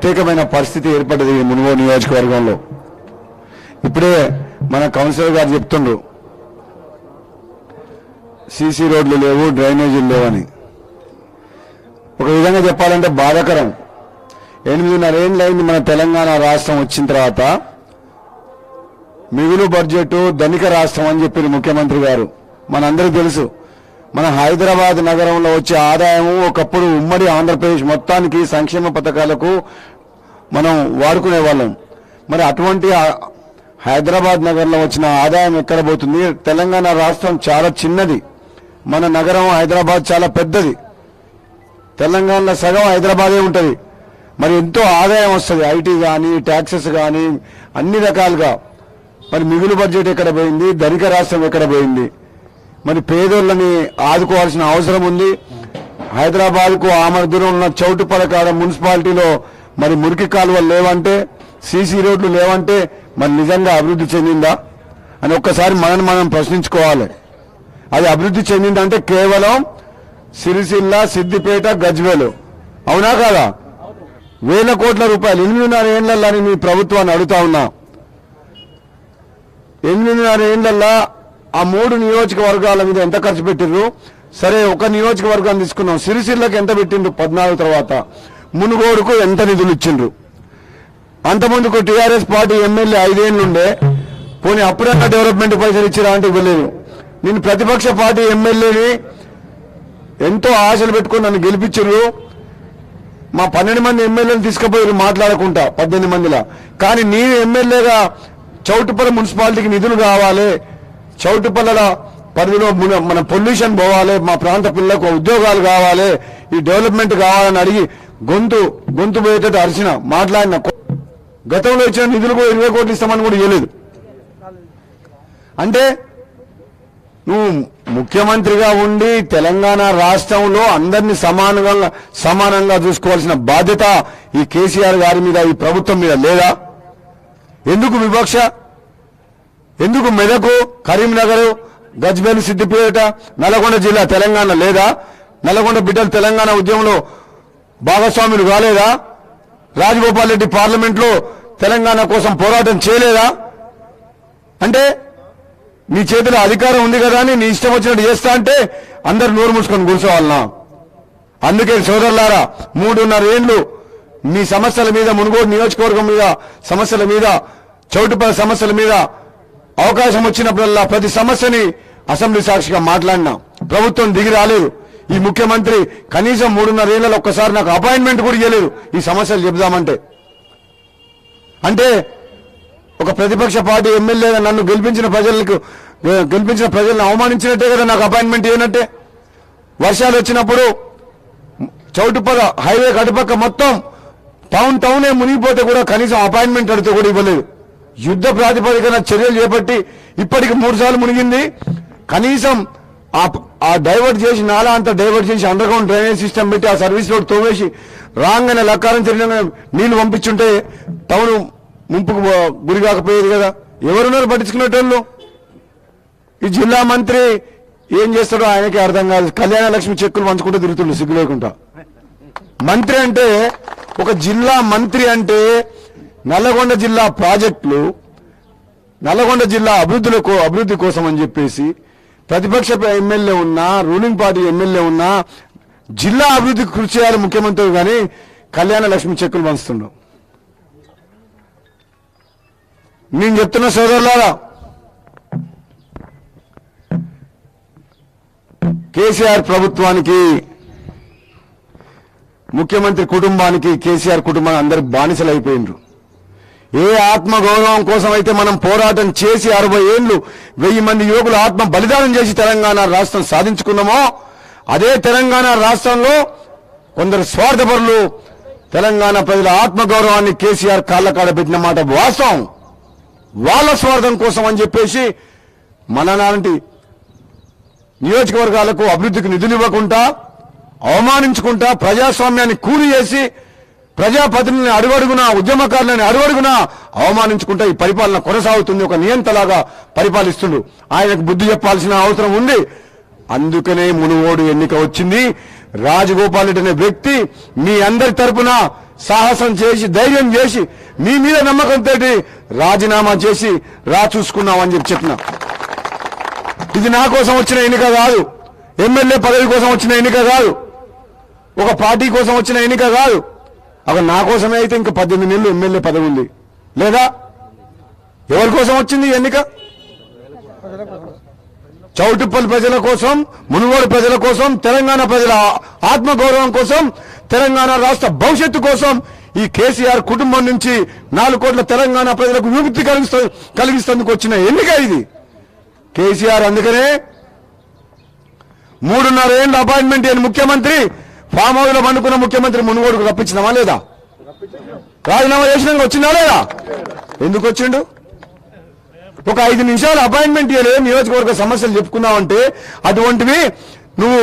ప్రత్యేకమైన పరిస్థితి ఏర్పడ్డది ఈ మునుగోడు నియోజకవర్గంలో. ఇప్పుడే మన కౌన్సిలర్ గారు చెప్తుండ్రు సీసీ రోడ్లు లేవు, డ్రైనేజీలు లేవని. ఒక విధంగా చెప్పాలంటే బాధాకరం. 8.5 ఏళ్ళు అయింది మన తెలంగాణ రాష్ట్రం వచ్చిన తర్వాత. మిగులు బడ్జెట్ ధనిక రాష్ట్రం అని చెప్పిన ముఖ్యమంత్రి గారు. మనందరికీ తెలుసు, మన హైదరాబాద్ నగరంలో వచ్చే ఆదాయం ఒకప్పుడు ఉమ్మడి ఆంధ్రప్రదేశ్ మొత్తానికి సంక్షేమ పథకాలకు మనం వాడుకునే వాళ్ళం. మరి అటువంటి హైదరాబాద్ నగరంలో వచ్చిన ఆదాయం ఎక్కడ పోతుంది? తెలంగాణ రాష్ట్రం చాలా చిన్నది, మన నగరం హైదరాబాద్ చాలా పెద్దది. తెలంగాణలో సగం హైదరాబాదే ఉంటుంది. మరి ఎంతో ఆదాయం వస్తుంది, ఐటీ కానీ ట్యాక్సెస్ కానీ అన్ని రకాలుగా. మరి మిగులు బడ్జెట్ ఎక్కడ పోయింది? ధనిక రాష్ట్రం ఎక్కడ పోయింది? మరి పేదోళ్ళని ఆదుకోవాల్సిన అవసరం ఉంది. హైదరాబాద్కు ఆమర దూరం ఉన్న చౌటుపలకాడ మున్సిపాలిటీలో మరి మురికి కాలువలు లేవంటే, సీసీ రోడ్లు లేవంటే మరి నిజంగా అభివృద్ధి చెందిందా అని ఒక్కసారి మనం ప్రశ్నించుకోవాలి. అది అభివృద్ధి చెందిందంటే కేవలం సిరిసిల్ల, సిద్దిపేట, గజ్వేలు, అవునా కాదా? వేల కోట్ల రూపాయలు 8.5 ఏళ్లలో మీ ప్రభుత్వాన్ని అడుగుతా ఉన్నా. 8.5 ఏళ్లలో ఆ 3 నియోజకవర్గాల మీద ఎంత ఖర్చు పెట్టిర్రు? సరే, ఒక నియోజకవర్గాన్ని తీసుకున్నాం. సిరిసిల్లకి ఎంత పెట్టిండ్రు 14 తర్వాత? మునుగోడుకు ఎంత నిధులు ఇచ్చిండ్రు? అంతమందికి టీఆర్ఎస్ పార్టీ ఎమ్మెల్యే 5 ఏళ్లుండే, పోనీ అప్పుడన్నా డెవలప్మెంట్ పైసలు ఇచ్చిరా అంటే ఇవ్వలేదు. నేను ప్రతిపక్ష పార్టీ ఎమ్మెల్యేని ఎంతో ఆశలు పెట్టుకుని నన్ను గెలిపించారు. మా 12 మంది ఎమ్మెల్యేలు తీసుకుపోయారు మాట్లాడకుండా 18 మందిలా. కానీ నేను ఎమ్మెల్యేగా చౌటుపల్లి మున్సిపాలిటీకి నిధులు కావాలి, చౌటుపల్లెల పరిధిలో మన పొల్యూషన్ పోవాలి, మా ప్రాంత పిల్లలకు ఉద్యోగాలు కావాలి, ఈ డెవలప్మెంట్ కావాలని అడిగి గొంతు పోయేటట్టు అరిచిన మాట్లాడిన. గతంలో ఇచ్చిన నిధులు కూడా 20 కోట్లు ఇస్తామని కూడా ఇవ్వలేదు. అంటే నువ్వు ముఖ్యమంత్రిగా ఉండి తెలంగాణ రాష్ట్రంలో అందరినీ సమానంగా చూసుకోవాల్సిన బాధ్యత ఈ కేసీఆర్ గారి మీద, ఈ ప్రభుత్వం మీద లేదా? ఎందుకు వివక్ష? ఎందుకు మెదకు, కరీంనగర్, గజ్వేల్, సిద్దిపేట, నల్గొండ జిల్లా తెలంగాణ లేదా? నల్గొండ బిడ్డలు తెలంగాణ ఉద్యమంలో భాగస్వాములు కాలేదా? రాజగోపాల్ రెడ్డి పార్లమెంట్లో తెలంగాణ కోసం పోరాటం చేయలేదా? అంటే నీ చేతిలో అధికారం ఉంది కదా అని నీ ఇష్టం వచ్చినట్టు చేస్తా అంటే అందరు నోరు మూసుకొని కూర్చోవాలనా? అందుకే సోదరులారా, 3.5 ఏళ్లు మీ సమస్యల మీద, మునుగోడు నియోజకవర్గం మీద సమస్యల మీద, చౌటుపల్లి సమస్యల మీద అవకాశం వచ్చినప్పుడల్లా ప్రతి సమస్యని అసెంబ్లీ సాక్షిగా మాట్లాడినా. ప్రభుత్వం దిగి రాలేదు. ఈ ముఖ్యమంత్రి కనీసం 3.5 ఏళ్లలో ఒక్కసారి నాకు అపాయింట్మెంట్ కూడా ఇవ్వలేదు ఈ సమస్యలు చెబుదామంటే. అంటే ఒక ప్రతిపక్ష పార్టీ ఎమ్మెల్యేగా నన్ను గెలిపించిన ప్రజలను అవమానించినట్టే కదా, నాకు అపాయింట్మెంట్ ఇవ్వనట్టే. వర్షాలు వచ్చినప్పుడు చౌటుపల్ల హైవే అటుపక్క మొత్తం టౌనే మునిగిపోతే కూడా కనీసం అపాయింట్మెంట్ అడిగితే కూడా ఇవ్వలేదు. యుద్ధ ప్రాతిపదికన చర్యలు చేపట్టి ఇప్పటికి 3 సార్లు మునిగింది. కనీసం ఆ డైవర్ట్ చేసి, నాలా అంతా డైవర్ట్ చేసి అండర్ గ్రౌండ్ డ్రైనేజ్ సిస్టమ్ పెట్టి ఆ సర్వీస్ రోడ్ తోవేసి రాగానే లక్కారం తిరిగిన నీళ్లు పంపించుంటే టౌన్ ముంపుకు గురి కాకపోయేది కదా. ఎవరున్నారు పట్టించుకునేటోళ్ళు? ఈ జిల్లా మంత్రి ఏం చేస్తాడో ఆయనకే అర్థం కాదు. కళ్యాణ లక్ష్మి చెక్కులు పంచుకుంటూ తిరుగుతుండు సిగ్గు లేకుండా. మంత్రి అంటే, ఒక జిల్లా మంత్రి అంటే నల్లగొండ జిల్లా ప్రాజెక్టులు, నల్లగొండ జిల్లా అభివృద్ధి కోసం అని చెప్పేసి ప్రతిపక్ష ఎమ్మెల్యే ఉన్నా, రూలింగ్ పార్టీ ఎమ్మెల్యే ఉన్నా జిల్లా అభివృద్ధికి కృషి చేయాలి ముఖ్యమంత్రి. కానీ కళ్యాణ లక్ష్మి చెక్కులు పంచుతుండవు. నేను చెప్తున్న సోదరులారా, కేసీఆర్ ప్రభుత్వానికి, ముఖ్యమంత్రి కుటుంబానికి, కేసీఆర్ కుటుంబానికి అందరు బానిసలు అయిపోయినరు. ఏ ఆత్మగౌరవం కోసం అయితే మనం పోరాటం చేసి 60 ఏళ్లు 1000 మంది యువకులు ఆత్మ బలిదానం చేసి తెలంగాణ రాష్ట్రం సాధించుకున్నామో, అదే తెలంగాణ రాష్ట్రంలో కొందరు స్వార్థపరులు తెలంగాణ ప్రజల ఆత్మగౌరవాన్ని కేసీఆర్ కాళ్ళ కాడ పెట్టిన మాట వాస్తవం. వాళ్ళ స్వార్థం కోసం అని చెప్పేసి మన లాంటి నియోజకవర్గాలకు అభివృద్ధికి నిధులు ఇవ్వకుండా, అవమానించుకుంటా, ప్రజాస్వామ్యాన్ని కూలి చేసి, ప్రజాప్రతినిధులను అడుగడుగునా, ఉద్యమకారులను అడుగడుగునా అవమానించుకుంటా ఈ పరిపాలన కొనసాగుతుంది. ఒక నియంతలాగా పరిపాలిస్తుండు. ఆయనకు బుద్ధి చెప్పాల్సిన అవసరం ఉంది. అందుకనే మునుగోడు ఎన్నిక వచ్చింది. రాజగోపాల్ రెడ్డి అనే వ్యక్తి మీ అందరి తరపున సాహసం చేసి ధైర్యం చేసి మీ మీద నమ్మకంతో రాజీనామా చేసి చూసుకున్నామని చెప్పిన. ఇది నా కోసం వచ్చిన ఎన్నిక కాదు, ఎమ్మెల్యే పదవి కోసం వచ్చిన ఎన్నిక కాదు, ఒక పార్టీ కోసం వచ్చిన ఎన్నిక కాదు. అక్కడ నా కోసమే అయితే ఇంకా 18 నెలలు ఎమ్మెల్యే పదవి ఉంది లేదా? ఎవరి కోసం వచ్చింది ఎన్నిక? చౌటుప్పల్ ప్రజల కోసం, మునుగోడు ప్రజల కోసం, తెలంగాణ ప్రజల ఆత్మగౌరవం కోసం, తెలంగాణ రాష్ట్ర భవిష్యత్తు కోసం ఈ కేసీఆర్ కుటుంబం నుంచి 4 కోట్ల తెలంగాణ ప్రజలకు విముక్తి కలిగిస్తేందుకు వచ్చిన ఎన్నిక ఇది. కేసీఆర్ అందుకనే 3.5 ఏళ్ల అపాయింట్మెంట్ అయిన ముఖ్యమంత్రి, ఫామ్ హౌస్ లో పండుకున్న ముఖ్యమంత్రి మునుగోడుకు రప్పించినామా లేదా? రాజీనామా చేసినాక వచ్చిందా లేదా? ఎందుకు వచ్చిండు? ఒక 5 నిమిషాలు అపాయింట్మెంట్ ఇవ్వలేదు, నియోజకవర్గ సమస్యలు చెప్పుకున్నావంటే అటువంటివి నువ్వు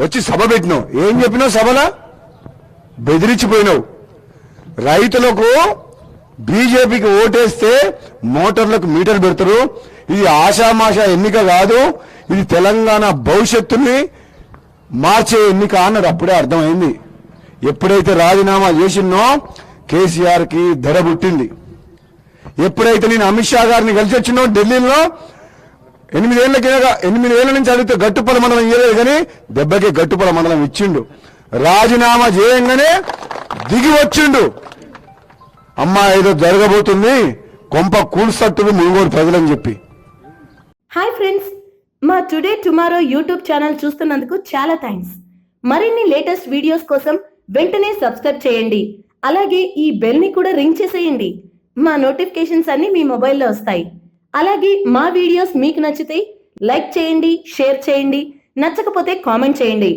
వచ్చి సభ పెట్టినావు. ఏం చెప్పినావు సభలో? బెదిరించిపోయినావు. రైతులకు బీజేపీకి ఓటేస్తే మోటార్లకు మీటర్ పెడతారు, ఇది ఆషామాషా ఎన్నిక కాదు, ఇది తెలంగాణ భవిష్యత్తుని మార్చే ఎన్నిక అన్నది అప్పుడే అర్థమైంది. ఎప్పుడైతే రాజీనామా చేసినో కేసీఆర్ కి ధర పుట్టింది. ఎప్పుడైతే నేను అమిత్ షా గారిని కలిసి వచ్చినో ఢిల్లీలో 8 ఏళ్ల నుంచి అడిగితే గట్టుపల మండలం ఇవ్వలేదు, కానీ దెబ్బకి గట్టుపల మండలం ఇచ్చిండు. రాజీనామా చేయంగానే దిగి వచ్చిండు. అమ్మా ఏదో జరగబోతుంది, కొంప కూల్సట్టుది మునుగోడు ప్రజలని చెప్పి. హాయ్ ఫ్రెండ్స్, మా టుడే టుమారో యూట్యూబ్ ఛానల్ చూస్తున్నందుకు చాలా థ్యాంక్స్. మరిన్ని లేటెస్ట్ వీడియోస్ కోసం వెంటనే సబ్స్క్రైబ్ చేయండి. అలాగే ఈ బెల్ ని కూడా రింగ్ చేసేయండి. మా నోటిఫికేషన్స్ అన్ని మీ మొబైల్లో వస్తాయి. అలాగే మా వీడియోస్ మీకు నచ్చితే లైక్ చేయండి, షేర్ చేయండి, నచ్చకపోతే కామెంట్ చేయండి.